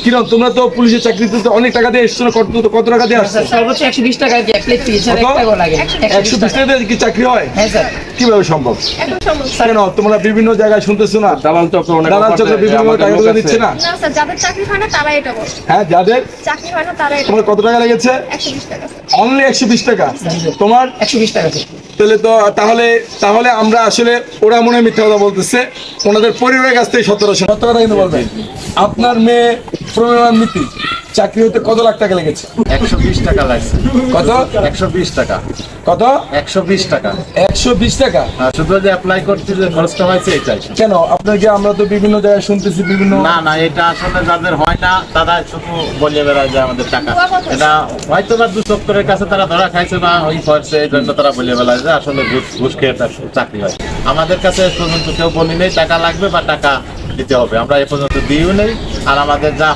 কিরণ তোমরা তো পুলিশের চাকরিতে তো অনেক টাকা দিয়ে এসছো না, কত টাকা দিয়ে আসছো? সর্বোচ্চ 120 টাকা দিয়ে এক প্লেট ফ্রি স্যার, এক টাকাও লাগে না। 120 টাকা দিয়ে কি চাকরি হয়? হ্যাঁ স্যার। কিভাবে সম্ভব? একদম সম্ভব। কেন তোমরা বিভিন্ন জায়গায় শুনতেছো না দালাল চক্র বিভিন্ন টাকা পয়সা দিচ্ছে না? না স্যার, যাদের চাকরি হয় না তারা এটা বলে। হ্যাঁ, যাদের চাকরি হয় না তারা এটা তোমার কত টাকা লেগেছে? 120 টাকা স্যার। অনলি 120 টাকা। তোমার 120 টাকা স্যার। তাহলে আমরা আসলে ওরা মনে হয় মিথ্যা কথা বলতেছে, ওনাদের পরিবারের কাছ থেকে 1700 কথা কিন্তু বলবেন। আপনার মেয়ে প্রমিলার নীতি চাকরি হতে কত লাখ টাকা লেগেছে? 120 টাকা লাগছে। কত? 120 টাকা। কত? 120 টাকা। 120 টাকা। শুধু যে অ্যাপ্লাই করতে যে খরচটা হয়েছে এটাই। কেন আপনাকে আমরা তো বিভিন্ন জায়গায় শুনতেছি বিভিন্ন না এটা আসলে যাদের হয় না তারা শুধু বলে বেড়ায় যে আমাদের টাকা, এটা হয়তো বা দুচক্করের কাছে তারা ধরা খাইছে না ওই খরচে, এই জন্য তারা বলে বেড়ায় যে আসলে ঘুষ খেয়ে তার চাকরি হয়। আমাদের কাছে এ পর্যন্ত কেউ বলি নেই টাকা লাগবে বা টাকা দিতে হবে, আমরা এ পর্যন্ত দিইও নেই। আর আমাদের যা